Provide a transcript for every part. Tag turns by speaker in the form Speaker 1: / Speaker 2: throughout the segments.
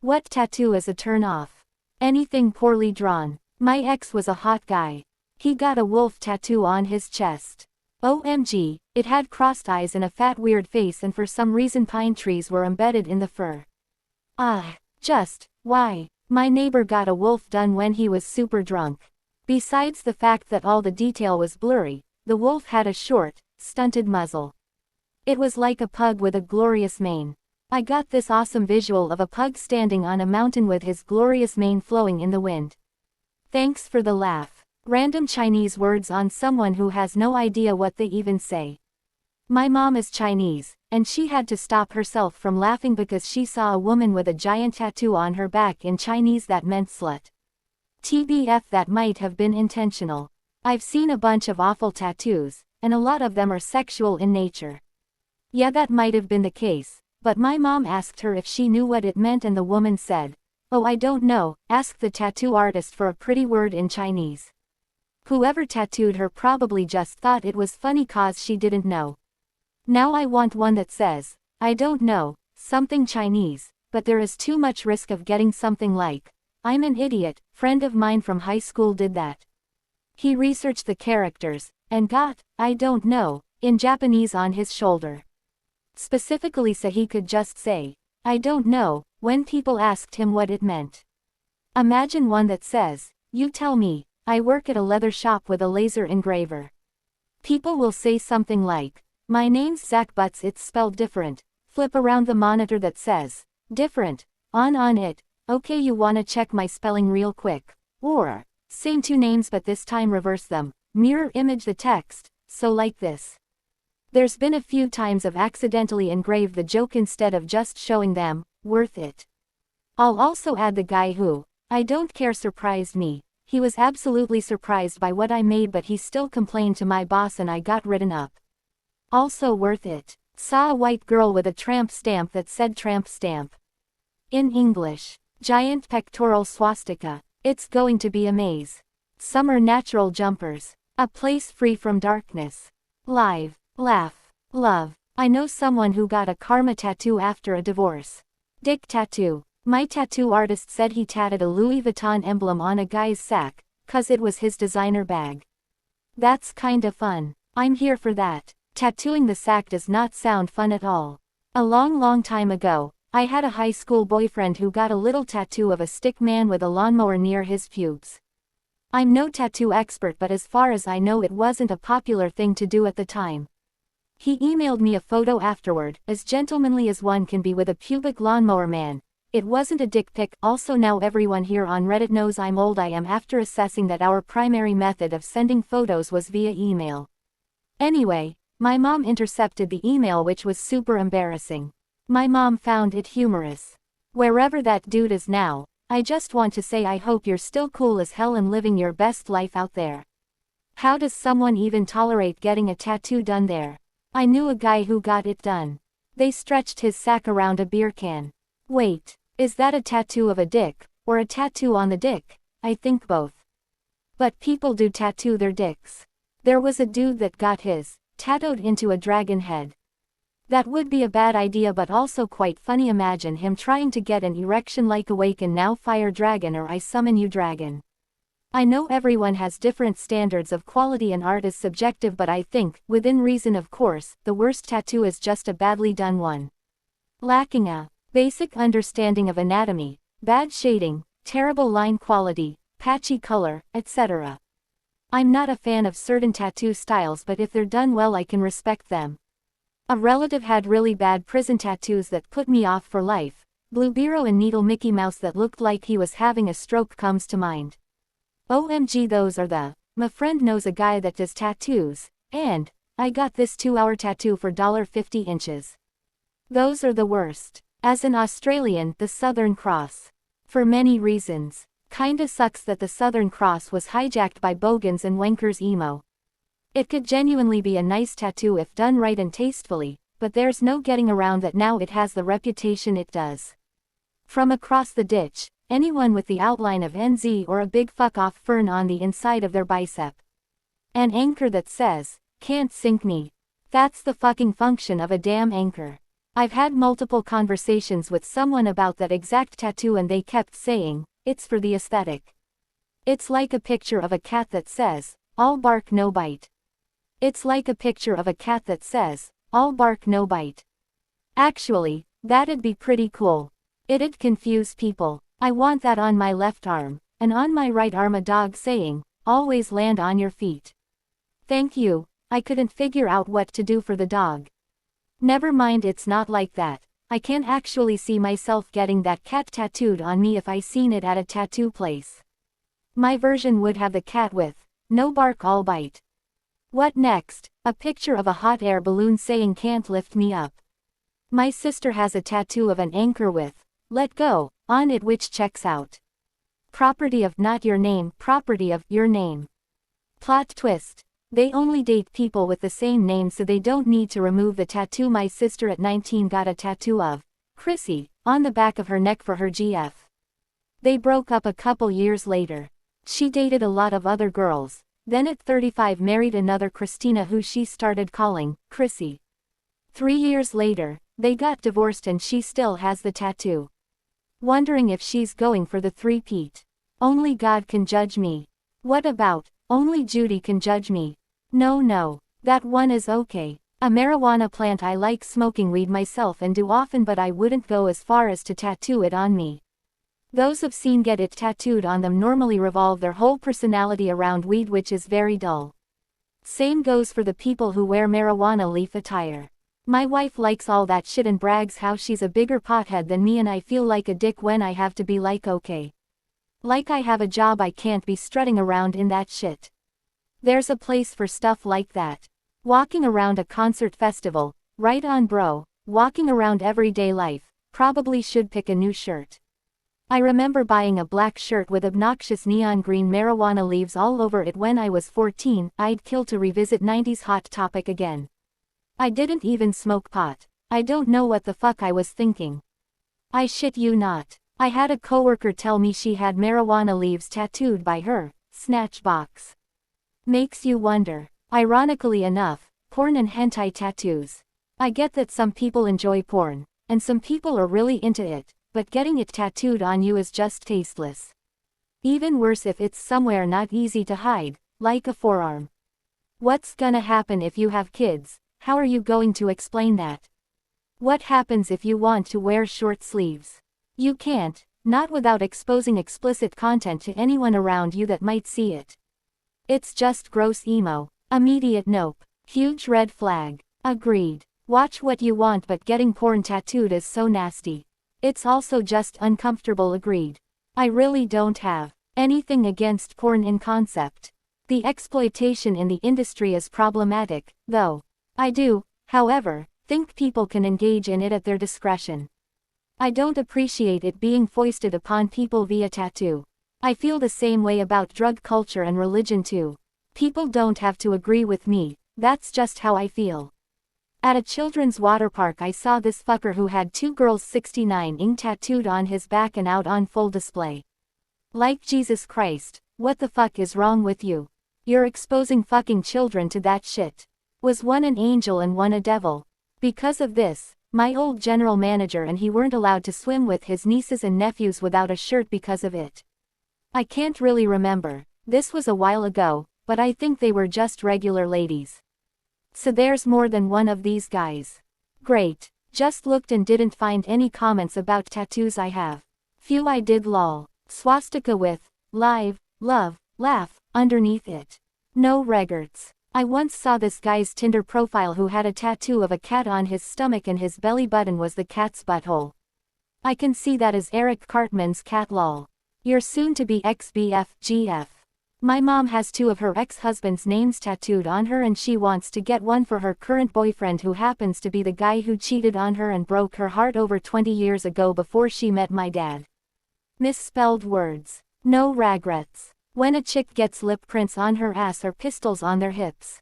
Speaker 1: What tattoo is a turn off? Anything poorly drawn. My ex was a hot guy. He got a wolf tattoo on his chest. OMG, it had crossed eyes and a fat weird face, and for some reason pine trees were embedded in the fur. Why? My neighbor got a wolf done when he was super drunk. Besides the fact that all the detail was blurry, the wolf had a short, stunted muzzle. It was like a pug with a glorious mane. I got this awesome visual of a pug standing on a mountain with his glorious mane flowing in the wind. Thanks for the laugh. Random Chinese words on someone who has no idea what they even say. My mom is Chinese, and she had to stop herself from laughing because she saw a woman with a giant tattoo on her back in Chinese that meant slut. TBF, that might have been intentional. I've seen a bunch of awful tattoos, and a lot of them are sexual in nature. Yeah, that might have been the case, but my mom asked her if she knew what it meant and the woman said, "Oh, I don't know, ask the tattoo artist for a pretty word in Chinese." Whoever tattooed her probably just thought it was funny cause she didn't know. Now I want one that says, "I don't know, something Chinese, but there is too much risk of getting something like, I'm an idiot." Friend of mine from high school did that. He researched the characters, and got, "I don't know," in Japanese on his shoulder. Specifically so he could just say, "I don't know," when people asked him what it meant. Imagine one that says, "You tell me, I work at a leather shop with a laser engraver." People will say something like, "My name's Zach Butts, it's spelled different." Flip around the monitor that says, "Different," on it, "Okay, you wanna check my spelling real quick?" Or, same two names but this time reverse them, mirror image the text, so like this. There's been a few times I've accidentally engraved the joke instead of just showing them. Worth it. I'll also add the guy who, I don't care, surprised me. He was absolutely surprised by what I made, but he still complained to my boss and I got written up. Also worth it. Saw a white girl with a tramp stamp that said tramp stamp. In English. Giant pectoral swastika. It's going to be a maze. Summer natural jumpers. A place free from darkness. Live. Laugh. Love. I know someone who got a karma tattoo after a divorce. Dick tattoo. My tattoo artist said he tatted a Louis Vuitton emblem on a guy's sack, 'cause it was his designer bag. That's kinda fun. I'm here for that. Tattooing the sack does not sound fun at all. A long time ago, I had a high school boyfriend who got a little tattoo of a stick man with a lawnmower near his pubes. I'm no tattoo expert, but as far as I know it wasn't a popular thing to do at the time. He emailed me a photo afterward, as gentlemanly as one can be with a pubic lawnmower man. It wasn't a dick pic. Also, now everyone here on Reddit knows I'm old. I am, after assessing that our primary method of sending photos was via email. Anyway, my mom intercepted the email, which was super embarrassing. My mom found it humorous. Wherever that dude is now, I just want to say I hope you're still cool as hell and living your best life out there. How does someone even tolerate getting a tattoo done there? I knew a guy who got it done. They stretched his sack around a beer can. Wait, is that a tattoo of a dick, or a tattoo on the dick? I think both. But people do tattoo their dicks. There was a dude that got his tattooed into a dragon head. That would be a bad idea, but also quite funny. Imagine him trying to get an erection like "Awaken now, fire dragon," or "I summon you dragon." I know everyone has different standards of quality and art is subjective, but I think, within reason of course, the worst tattoo is just a badly done one. Lacking a basic understanding of anatomy, bad shading, terrible line quality, patchy color, etc. I'm not a fan of certain tattoo styles, but if they're done well I can respect them. A relative had really bad prison tattoos that put me off for life. Blue Biro and needle Mickey Mouse that looked like he was having a stroke comes to mind. OMG, those are the. My friend knows a guy that does tattoos, and I got this 2-hour tattoo for $50. Those are the worst. As an Australian, the Southern Cross. For many reasons. Kinda sucks that the Southern Cross was hijacked by bogans and wankers emo. It could genuinely be a nice tattoo if done right and tastefully, but there's no getting around that now it has the reputation it does. From across the ditch, anyone with the outline of NZ or a big fuck off fern on the inside of their bicep. An anchor that says, "Can't sink me." That's the fucking function of a damn anchor. I've had multiple conversations with someone about that exact tattoo and they kept saying, it's for the aesthetic. It's like a picture of a cat that says, all bark no bite. It's like a picture of a cat that says, all bark no bite. Actually, that'd be pretty cool. It'd confuse people. I want that on my left arm, and on my right arm a dog saying, always land on your feet. Thank you, I couldn't figure out what to do for the dog. Never mind, it's not like that. I can't actually see myself getting that cat tattooed on me if I seen it at a tattoo place. My version would have the cat with, no bark all bite. What next? A picture of a hot air balloon saying can't lift me up. My sister has a tattoo of an anchor with, let go, on it, which checks out. Property of not your name, property of your name. Plot twist. They only date people with the same name so they don't need to remove the tattoo. My sister at 19 got a tattoo of Chrissy on the back of her neck for her GF. They broke up a couple years later. She dated a lot of other girls, then at 35 married another Christina who she started calling Chrissy. 3 years later, they got divorced and she still has the tattoo. Wondering if she's going for the three-peat. Only God can judge me. What about, only Judy can judge me? No, that one is okay. A marijuana plant. I like smoking weed myself and do often, but I wouldn't go as far as to tattoo it on me. Those I've seen get it tattooed on them normally revolve their whole personality around weed, which is very dull. Same goes for the people who wear marijuana leaf attire. My wife likes all that shit and brags how she's a bigger pothead than me, and I feel like a dick when I have to be like, okay. Like I have a job, I can't be strutting around in that shit. There's a place for stuff like that. Walking around a concert festival, right on bro. Walking around everyday life, probably should pick a new shirt. I remember buying a black shirt with obnoxious neon green marijuana leaves all over it when I was 14, I'd kill to revisit 90s Hot Topic again. I didn't even smoke pot. I don't know what the fuck I was thinking. I shit you not. I had a coworker tell me she had marijuana leaves tattooed by her snatchbox. Makes you wonder. Ironically enough, porn and hentai tattoos. I get that some people enjoy porn, and some people are really into it, but getting it tattooed on you is just tasteless. Even worse if it's somewhere not easy to hide, like a forearm. What's gonna happen if you have kids? How are you going to explain that? What happens if you want to wear short sleeves? You can't, not without exposing explicit content to anyone around you that might see it. It's just gross emo. Immediate nope. Huge red flag. Agreed. Watch what you want, but getting porn tattooed is so nasty. It's also just uncomfortable. Agreed. I really don't have anything against porn in concept. The exploitation in the industry is problematic, though. I do, however, think people can engage in it at their discretion. I don't appreciate it being foisted upon people via tattoo. I feel the same way about drug culture and religion too. People don't have to agree with me, that's just how I feel. At a children's water park I saw this fucker who had 2 girls 69ing tattooed on his back and out on full display. Like Jesus Christ, what the fuck is wrong with you? You're exposing fucking children to that shit. Was one an angel and one a devil? Because of this, my old general manager and he weren't allowed to swim with his nieces and nephews without a shirt because of it. I can't really remember, this was a while ago, but I think they were just regular ladies. So there's more than one of these guys. Great. Just looked and didn't find any comments about tattoos I have. Few I did lol. Swastika with, live, love, laugh, underneath it. No regards. I once saw this guy's Tinder profile who had a tattoo of a cat on his stomach and his belly button was the cat's butthole. I can see that as Eric Cartman's cat lol. Your soon-to-be ex-BF, GF. My mom has 2 of her ex-husband's names tattooed on her and she wants to get one for her current boyfriend who happens to be the guy who cheated on her and broke her heart over 20 years ago before she met my dad. Misspelled words. No regrets. When a chick gets lip prints on her ass or pistols on their hips.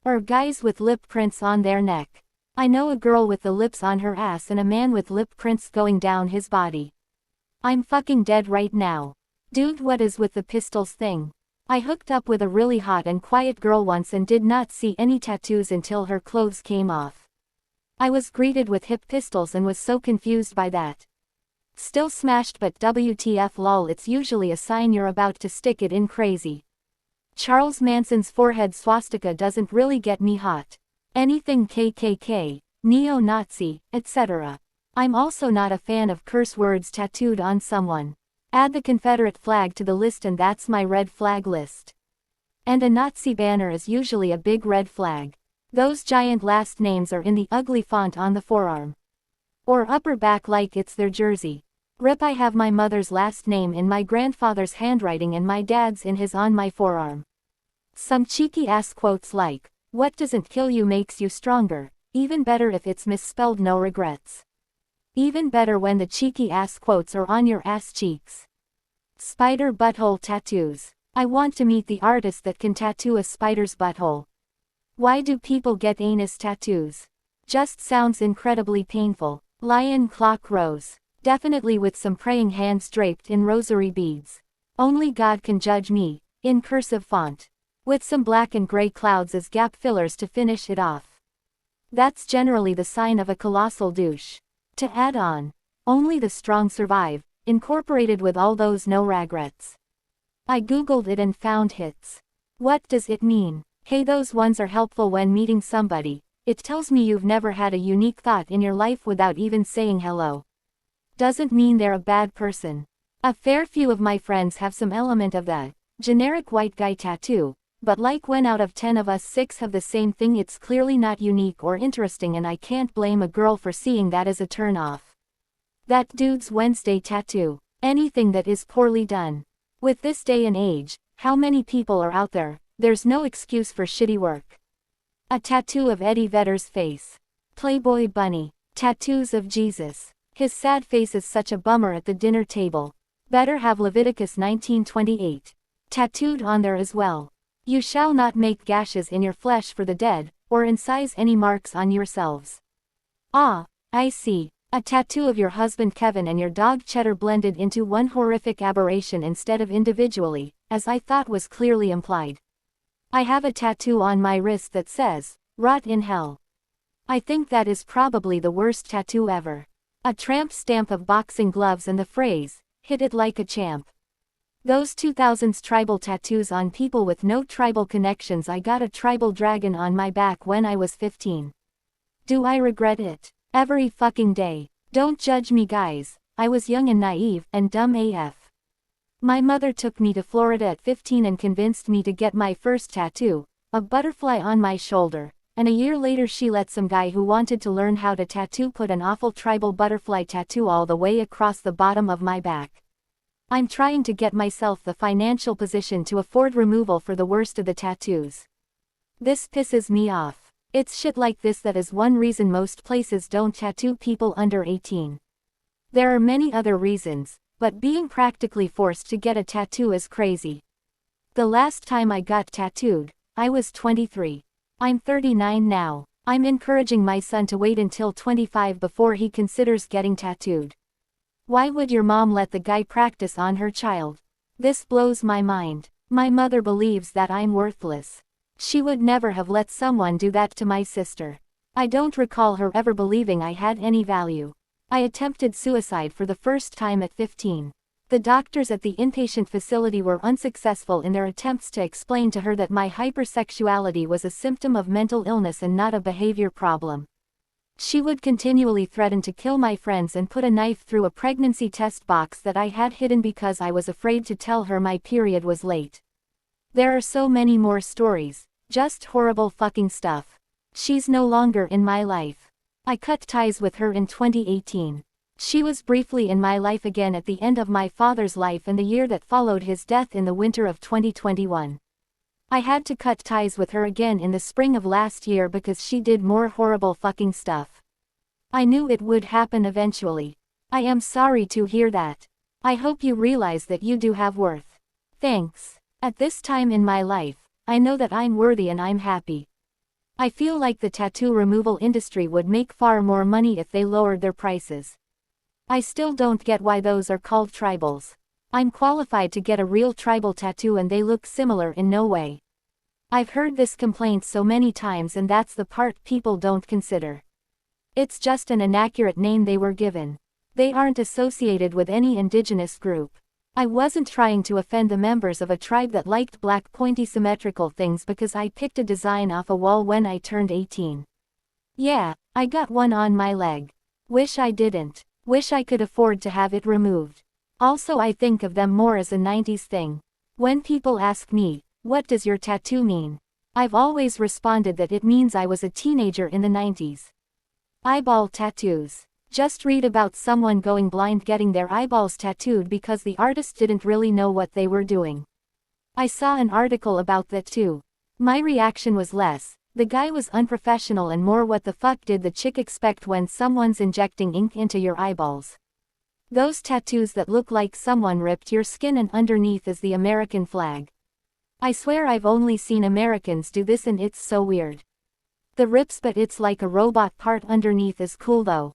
Speaker 1: Or guys with lip prints on their neck. I know a girl with the lips on her ass and a man with lip prints going down his body. I'm fucking dead right now. Dude, what is with the pistols thing? I hooked up with a really hot and quiet girl once and did not see any tattoos until her clothes came off. I was greeted with hip pistols and was so confused by that. Still smashed, but WTF lol, it's usually a sign you're about to stick it in crazy. Charles Manson's forehead swastika doesn't really get me hot. Anything KKK, neo-Nazi, etc. I'm also not a fan of curse words tattooed on someone. Add the Confederate flag to the list and that's my red flag list. And a Nazi banner is usually a big red flag. Those giant last names are in the ugly font on the forearm. Or upper back like it's their jersey. Rip, I have my mother's last name in my grandfather's handwriting and my dad's in his on my forearm. Some cheeky ass quotes like, "What doesn't kill you makes you stronger," even better if it's misspelled, no regrets. Even better when the cheeky ass quotes are on your ass cheeks. Spider butthole tattoos. I want to meet the artist that can tattoo a spider's butthole. Why do people get anus tattoos? Just sounds incredibly painful. Lion clock rose. Definitely with some praying hands draped in rosary beads. Only God can judge me, in cursive font. With some black and gray clouds as gap fillers to finish it off. That's generally the sign of a colossal douche. To add on, only the strong survive, incorporated with all those no regrets. I googled it and found hits. What does it mean? Hey, those ones are helpful when meeting somebody. It tells me you've never had a unique thought in your life without even saying hello. Doesn't mean they're a bad person. A fair few of my friends have some element of the generic white guy tattoo, but like when out of 10 of us 6 have the same thing, it's clearly not unique or interesting, and I can't blame a girl for seeing that as a turn off. That dude's Wednesday tattoo. Anything that is poorly done. With this day and age, how many people are out there? There's no excuse for shitty work. A tattoo of Eddie Vedder's face. Playboy bunny. Tattoos of Jesus. His sad face is such a bummer at the dinner table. Better have Leviticus 19:28 tattooed on there as well. You shall not make gashes in your flesh for the dead, or incise any marks on yourselves. Ah, I see. A tattoo of your husband Kevin and your dog Cheddar blended into one horrific aberration instead of individually, as I thought was clearly implied. I have a tattoo on my wrist that says, "Rot in hell." I think that is probably the worst tattoo ever. A tramp stamp of boxing gloves and the phrase, "Hit it like a champ." Those 2000s tribal tattoos on people with no tribal connections. I got a tribal dragon on my back when I was 15. Do I regret it? Every fucking day. Don't judge me guys, I was young and naive, and dumb AF. My mother took me to Florida at 15 and convinced me to get my first tattoo, a butterfly on my shoulder. And a year later she let some guy who wanted to learn how to tattoo put an awful tribal butterfly tattoo all the way across the bottom of my back. I'm trying to get myself the financial position to afford removal for the worst of the tattoos. This pisses me off. It's shit like this that is one reason most places don't tattoo people under 18. There are many other reasons, but being practically forced to get a tattoo is crazy. The last time I got tattooed, I was 23. I'm 39 now. I'm encouraging my son to wait until 25 before he considers getting tattooed. Why would your mom let the guy practice on her child? This blows my mind. My mother believes that I'm worthless. She would never have let someone do that to my sister. I don't recall her ever believing I had any value. I attempted suicide for the first time at 15. The doctors at the inpatient facility were unsuccessful in their attempts to explain to her that my hypersexuality was a symptom of mental illness and not a behavior problem. She would continually threaten to kill my friends and put a knife through a pregnancy test box that I had hidden because I was afraid to tell her my period was late. There are so many more stories, just horrible fucking stuff. She's no longer in my life. I cut ties with her in 2018. She was briefly in my life again at the end of my father's life and the year that followed his death in the winter of 2021. I had to cut ties with her again in the spring of last year because she did more horrible fucking stuff. I knew it would happen eventually. I am sorry to hear that. I hope you realize that you do have worth. Thanks. At this time in my life, I know that I'm worthy and I'm happy. I feel like the tattoo removal industry would make far more money if they lowered their prices. I still don't get why those are called tribals. I'm qualified to get a real tribal tattoo and they look similar in no way. I've heard this complaint so many times and that's the part people don't consider. It's just an inaccurate name they were given. They aren't associated with any indigenous group. I wasn't trying to offend the members of a tribe that liked black pointy symmetrical things because I picked a design off a wall when I turned 18. Yeah, I got one on my leg. Wish I didn't. Wish I could afford to have it removed. Also, I think of them more as a 90s thing. When people ask me, what does your tattoo mean? I've always responded that it means I was a teenager in the 90s. Eyeball tattoos. Just read about someone going blind getting their eyeballs tattooed because the artist didn't really know what they were doing. I saw an article about that too. My reaction was less, the guy was unprofessional, and more, what the fuck did the chick expect when someone's injecting ink into your eyeballs? Those tattoos that look like someone ripped your skin and underneath is the American flag. I swear I've only seen Americans do this and it's so weird. The rips, but it's like a robot part underneath, is cool though.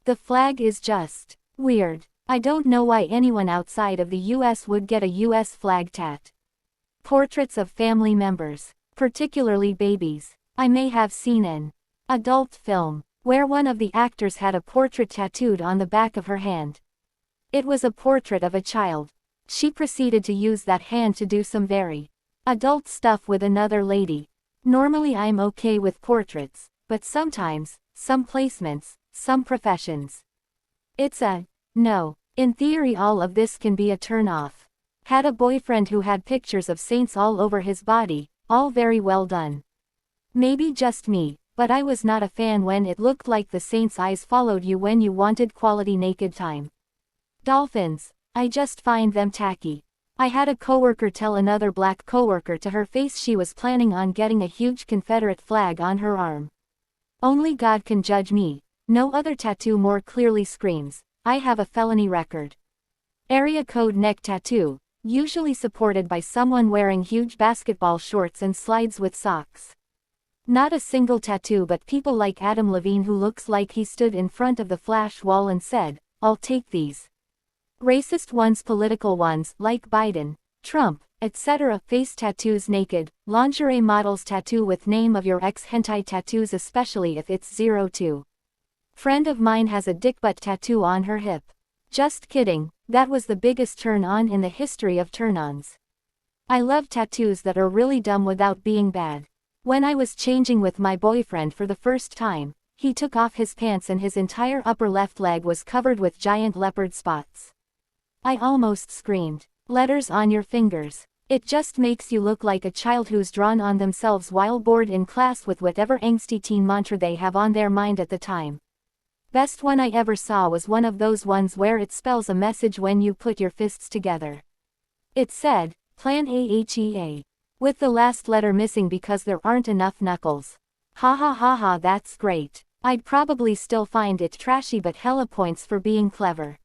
Speaker 1: The flag is just weird. I don't know why anyone outside of the US would get a US flag tat. Portraits of family members, particularly babies. I may have seen an adult film where one of the actors had a portrait tattooed on the back of her hand. It was a portrait of a child. She proceeded to use that hand to do some very adult stuff with another lady. Normally I'm okay with portraits, but sometimes, some placements, some professions. It's a no. In theory, all of this can be a turn off. Had a boyfriend who had pictures of saints all over his body, all very well done. Maybe just me, but I was not a fan when it looked like the saint's eyes followed you when you wanted quality naked time. Dolphins, I just find them tacky. I had a coworker tell another black coworker to her face she was planning on getting a huge Confederate flag on her arm. Only God can judge me. No other tattoo more clearly screams, I have a felony record. Area code neck tattoo, usually supported by someone wearing huge basketball shorts and slides with socks. Not a single tattoo, but people like Adam Levine, who looks like he stood in front of the flash wall and said, I'll take these. Racist ones, political ones, like Biden, Trump, etc. Face tattoos, naked, lingerie models tattoo with name of your ex, hentai tattoos, especially if it's 02. Friend of mine has a dick butt tattoo on her hip. Just kidding, that was the biggest turn on in the history of turn-ons. I love tattoos that are really dumb without being bad. When I was changing with my boyfriend for the first time, he took off his pants and his entire upper left leg was covered with giant leopard spots. I almost screamed. Letters on your fingers. It just makes you look like a child who's drawn on themselves while bored in class with whatever angsty teen mantra they have on their mind at the time. Best one I ever saw was one of those ones where it spells a message when you put your fists together. It said, Plan AHEA. With the last letter missing because there aren't enough knuckles. Ha ha ha ha, that's great. I'd probably still find it trashy, but hella points for being clever.